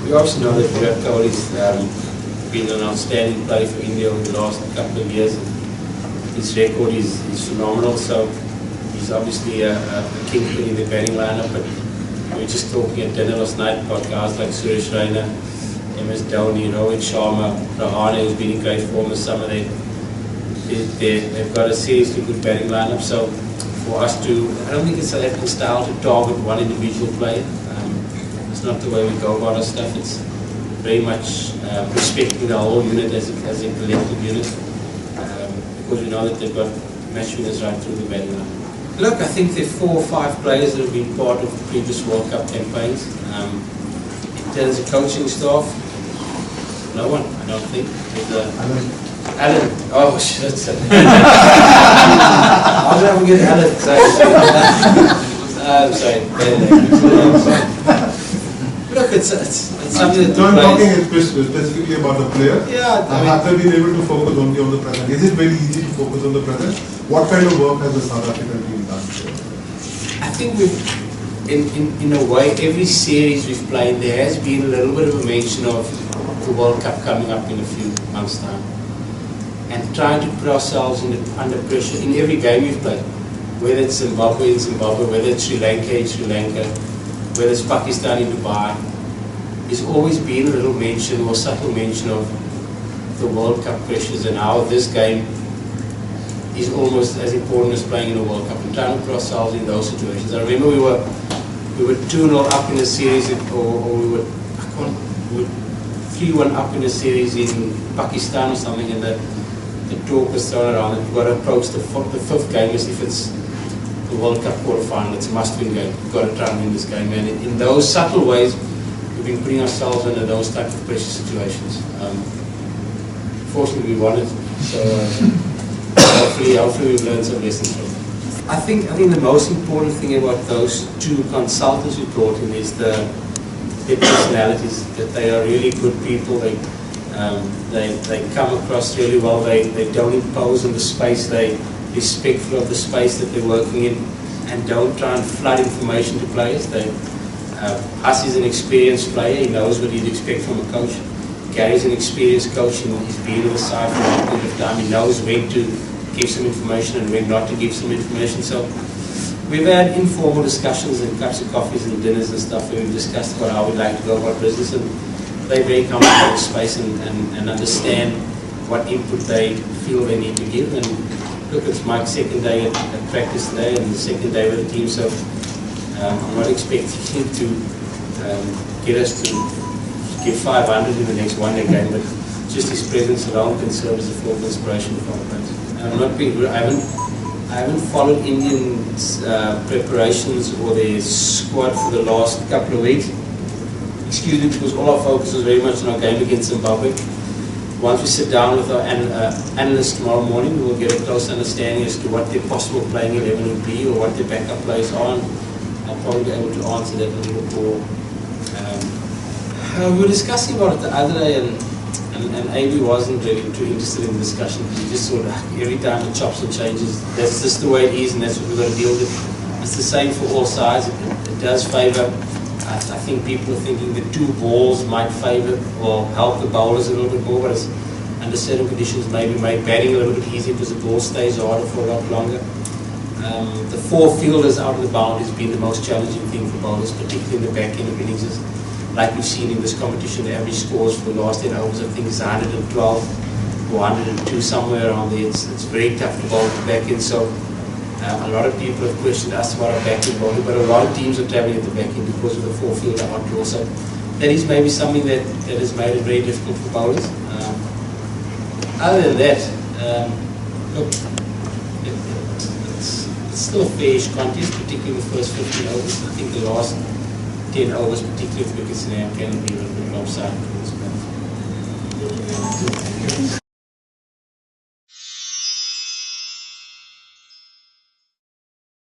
We obviously know that Virat Kohli's been an outstanding player for India over the last couple of years. His record is phenomenal, so he's obviously a kingpin in the batting lineup. But we were just talking at dinner last night about guys like Suresh Raina, MS Dhoni, Rohit Sharma, Rahane, who's been in great form this summer. They've got a seriously good batting lineup. So for us to, I don't think it's South African style to target one individual player. It's not the way we go about our stuff. It's very much respecting the whole unit as a collective unit, because we know that they've got match winners right through the batting line. Look, I think there are 4 or 5 players that have been part of previous World Cup campaigns. In terms of coaching staff, no one, I don't think. Alan. Oh shit. I'll never get Alan. I'm sorry. Look, it's something that I'm talking specifically about the player. Yeah. Have they been able to focus only on the present? Is it very easy to focus on the present? What kind of work has the South African team done? I think we've, in a way, every series we've played, there has been a little bit of a mention of the World Cup coming up in a few months' time, and trying to put ourselves under pressure in every game we've played, whether it's Zimbabwe in Zimbabwe, whether it's Sri Lanka in Sri Lanka, whether it's Pakistan in Dubai. There's always been a little mention or subtle mention of the World Cup pressures and how this game is almost as important as playing in a World Cup, and trying to put ourselves in those situations. I remember we were 2-0 up in a series, or we were 3-1 up in a series in Pakistan or something, and the talk was thrown around that we've got to approach the 5th game as if it's the World Cup quarterfinal. It's a must-win game. We've got to try and win this game, and in those subtle ways, we've been putting ourselves under those type of pressure situations. Fortunately, we won it, so hopefully we've learned some lessons from it. I think the most important thing about those 2 consultants we brought in is their personalities. That they are really good people. They come across really well. They don't impose on the space. They respectful of the space that they're working in, and don't try and flood information to players. Huss is an experienced player. He knows what he'd expect from a coach. Gary's an experienced coach, and he's been on the side for a long period of time. He knows when to give some information and when not to give some information. So we've had informal discussions and cups of coffees and dinners and stuff where we've discussed about how we'd like to go about business, and they're very comfortable in the space and understand what input they feel they need to give. And look, it's Mike's 2nd day at practice today and the 2nd day with the team, so I'm not expecting him to get us to get 500 in the next one-day game, but just his presence alone can serve as a form of inspiration for our players. I haven't followed Indians' preparations or their squad for the last couple of weeks. Excuse me, because all our focus was very much on our game against Zimbabwe. Once we sit down with our analysts tomorrow morning, we'll get a close understanding as to what their possible playing 11 would be, or what their backup players are. I'll probably be able to answer that a little more. We were discussing about it the other day, and AB wasn't really too interested in the discussion. He just sort of, every time it chops and changes, that's just the way it is, and that's what we've got to deal with. It's the same for all sides. It does favour. I think people are thinking the 2 balls might favour or help the bowlers a little bit more, but it's, under certain conditions, maybe make batting a little bit easier because the ball stays harder for a lot longer. The 4 fielders out of the bound has been the most challenging thing for bowlers, particularly in the back end of innings. Like we've seen in this competition, the average scores for the last 10 overs, I think, is 112 or 102, somewhere around there. It's very tough to bowl the back end. So a lot of people have questioned us about our back end bowling, but a lot of teams are travelling at the back end because of the 4-fielder outdraw. So that is maybe something that has made it very difficult for bowlers. Other than that, look, it's still a fairish contest, particularly the first 15 overs. I think the last 10 overs, particularly with wickets in hand, can be a little bit lopsided.